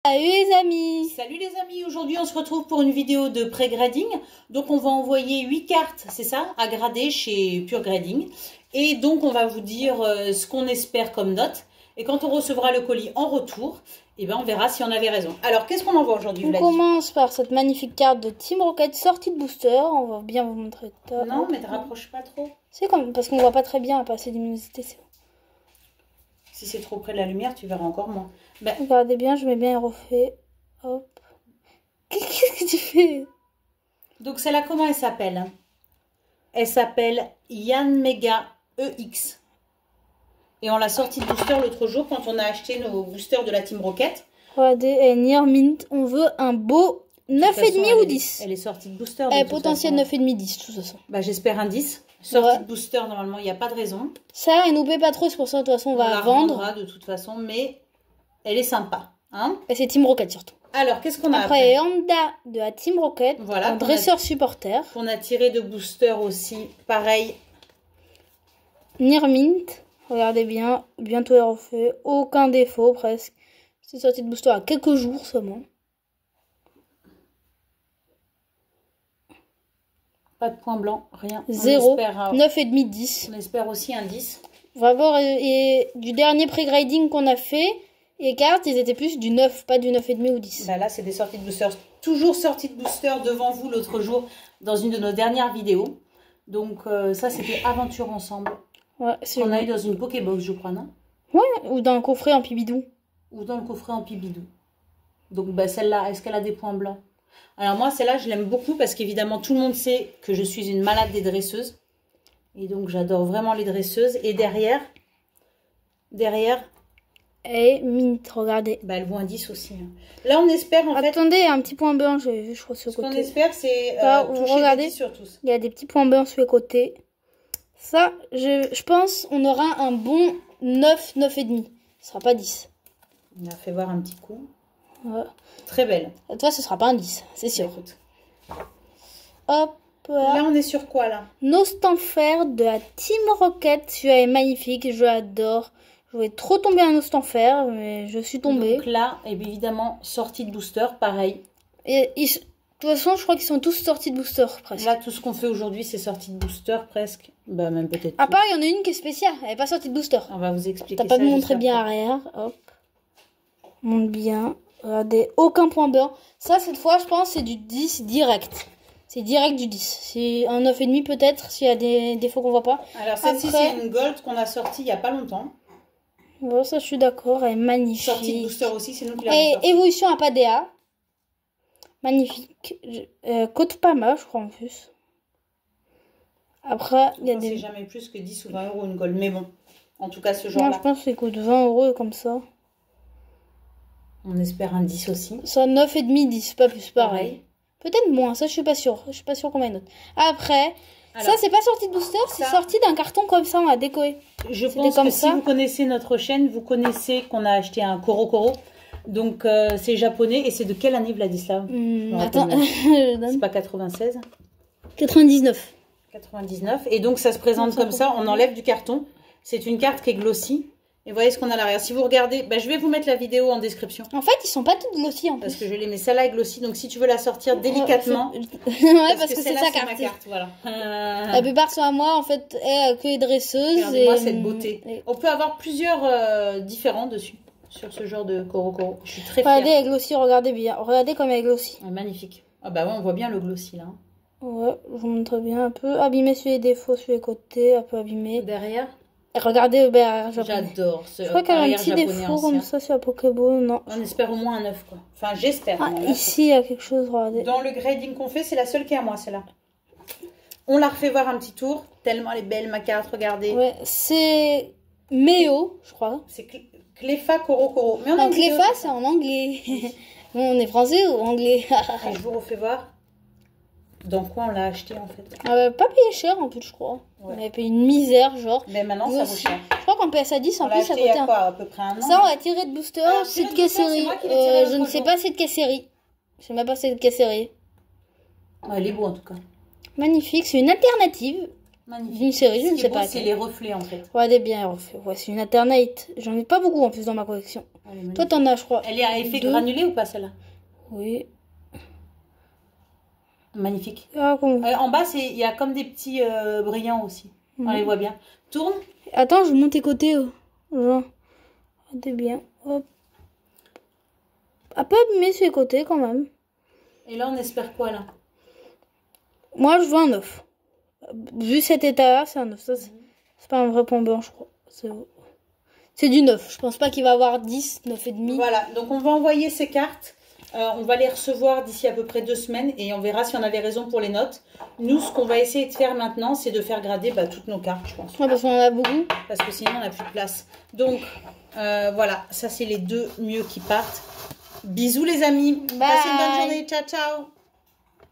Salut les amis! Salut les amis, aujourd'hui on se retrouve pour une vidéo de pré-grading. Donc on va envoyer 8 cartes, c'est ça, à grader chez Pure Grading. Et donc on va vous dire ce qu'on espère comme note. Et quand on recevra le colis en retour, eh ben on verra si on avait raison. Alors qu'est-ce qu'on envoie aujourd'hui? On commence par cette magnifique carte de Team Rocket sortie de booster. On va bien vous montrer ça. Non mais te rapproche pas trop. C'est comme parce qu'on voit pas très bien à passer luminosité. Si c'est trop près de la lumière, tu verras encore moins. Ben... Regardez bien, je mets bien refait. Hop. Qu'est-ce que tu fais? Donc celle-là, comment elle s'appelle? Elle s'appelle Yanmega EX. Et on l'a sortie de booster l'autre jour quand on a acheté nos boosters de la Team Rocket. Regardez, Near Mint, on veut un beau 9,5 ou 10. Elle est sortie de booster. Potentiel 9,5, 10, de toute façon. Bah, j'espère un 10. Sortie de booster, normalement, il n'y a pas de raison. Ça, elle nous paie pas trop, c'est pour ça, de toute façon, on va la vendre. De toute façon, mais elle est sympa. Hein, et c'est Team Rocket surtout. Alors, qu'est-ce qu'on a après? Honda de la Team Rocket, voilà, un dresseur supporter. On a tiré de booster aussi, pareil. Near Mint, regardez bien, bientôt est refait, aucun défaut presque. C'est sorti de booster à quelques jours seulement. Pas de point blanc, rien. 0, 9,5, 10. On espère aussi un 10. On va voir, et du dernier pré-grading qu'on a fait, les cartes, ils étaient plus du 9, pas du 9,5 ou 10. Bah là, c'est des sorties de booster. Toujours sorties de booster devant vous l'autre jour, dans une de nos dernières vidéos. Donc ça, c'était Aventure Ensemble. Ouais, on a eu dans une Pokébox, je crois, non? Ouais, ou dans un coffret en pibidou. Ou dans le coffret en pibidou. Donc bah, celle-là, est-ce qu'elle a des points blancs? Alors moi, celle-là, je l'aime beaucoup parce qu'évidemment, tout le monde sait que je suis une malade des dresseuses. Et donc, j'adore vraiment les dresseuses. Et derrière... Et Mint, regardez. Bah, elle vaut un 10 aussi. Hein. Là, on espère en fait... Attendez, un petit point blanc, j'avais vu, je crois, sur le côté. Ce qu'on espère, c'est regardez, sur tous. Il y a des petits points blancs sur les côtés. Ça, je pense, on aura un bon 9, 9,5. Ce sera pas 10. On a fait voir un petit coup. Ouais. Très belle. Toi, ce sera pas un 10, c'est sûr. Écoute. Hop. Là, on est sur quoi, là? Nostanfer de la Team Rocket. Celui-là est magnifique, je l'adore. Je voulais trop tomber un Nostanfer, mais je suis tombée. Donc là, évidemment, sortie de booster, pareil. Et de toute façon, je crois qu'ils sont tous sortis de booster, presque. Là, tout ce qu'on fait aujourd'hui, c'est sortie de booster, presque. Bah, même peut-être. À part, il y en a une qui est spéciale. Elle n'est pas sortie de booster. On va vous expliquer. T'as pas montré bien arrière. Hop. Monte bien. Regardez, aucun point blanc. Ça, cette fois, je pense, c'est du 10 direct. C'est direct du 10. C'est un 9,5 peut-être, s'il y a des défauts qu'on voit pas. Alors, celle-ci, c'est une gold qu'on a sortie il n'y a pas longtemps. Ouais, ça, je suis d'accord. Elle est magnifique. Sortie de booster aussi, c'est nous qui l'avons sortie. Et évolution à Padea. Magnifique. Cote pas mal, je crois, en plus. Après, il y a des... C'est jamais plus que 10 ou 20 euros une gold. Mais bon, en tout cas, ce genre-là. Non, je pense que ça coûte 20 euros comme ça. On espère un 10 aussi. Ça, 9,5, 10, pas plus, pareil. Peut-être moins, ça, je suis pas sûre. Je suis pas sûre combien il note. Après... Alors, ça, c'est pas sorti de booster, c'est sorti d'un carton comme ça, on a décollé. Je pense que si vous connaissez notre chaîne, vous connaissez qu'on a acheté un Koro. Donc, c'est japonais. Et c'est de quelle année, Vladislav? Attends, c'est pas 96? 99. 99. Et donc, ça se présente comme ça. On enlève du carton. C'est une carte qui est glossy. Et voyez ce qu'on a à l'arrière. Si vous regardez, bah, je vais vous mettre la vidéo en description. En fait, ils sont pas toutes glossy en plus. Parce que je les mets, celle-là est glossy. Donc, si tu veux la sortir délicatement. Ouais, parce que c'est sa carte. Ma carte, voilà. La plupart sont à moi, en fait, que les dresseuses. Regardez-moi cette beauté. On peut avoir plusieurs différents dessus. Sur ce genre de Koro. Je suis très fière. Regardez, elle est glossy, regardez bien. Regardez comme elle est glossy. Ouais, magnifique. Ah bah ouais, on voit bien le glossy là. Ouais, je vous montre bien un peu. Abîmé sur les défauts, sur les côtés, un peu abîmé. Derrière. Et regardez le derrière japonais. J'adore ce. Je crois qu'elle a un petit défaut comme ça sur la Pokéball, non. On espère au moins un 9 quoi. Enfin, j'espère. Ah, ici, il y a quelque chose, regardez. Dans le grading qu'on fait, c'est la seule qui est à moi, celle-là. On la refait voir un petit tour. Tellement elle est belle, ma carte, regardez. Ouais, c'est Méo, je crois. C'est Cléfa Koro. Mais en Cléfa, c'est en anglais. Bon, on est français ou anglais? Et je vous refais voir. Dans quoi on l'a acheté en fait? Pas payé cher en plus, je crois. Ouais. On avait payé une misère, genre. Mais maintenant, ça vaut cher. Je crois qu'en PSA 10, en plus, ça coûtait à peu près un an. Ça, on l'a tiré de booster. C'est de quelle série? Je ne sais pas c'est de quelle série. Je sais même pas c'est de quelle série. Ouais, elle est beau en tout cas. Magnifique, c'est une alternative. Magnifique. D'une série, je ne sais pas. C'est les reflets en fait. Regardez bien les reflets. Ouais, c'est une alternate. J'en ai pas beaucoup en plus dans ma collection. Toi, t'en as, je crois. Elle est à effet 2. granulé ou pas, celle-là? Oui. Magnifique. Ah, comment... En bas, il y a comme des petits brillants aussi. On les voit bien. Tourne. Attends, je monte tes côtés. Genre, regardez bien. Hop. Un peu abîmé sur les côtés quand même. Et là, on espère quoi, là? Moi, je veux un 9. Vu cet état-là, c'est un 9. Ça, c'est pas un vrai point blanc, je crois. C'est du 9. Je pense pas qu'il va avoir 10, 9,5. Voilà, donc on va envoyer ces cartes. On va les recevoir d'ici à peu près 2 semaines et on verra si on avait raison pour les notes. Nous, ce qu'on va essayer de faire maintenant, c'est de faire grader toutes nos cartes, je pense. Ouais, parce qu'on en a beaucoup. Parce que sinon, on n'a plus de place. Donc, voilà, ça, c'est les 2 mieux qui partent. Bisous, les amis. Bye. Passez une bonne journée. Ciao, ciao.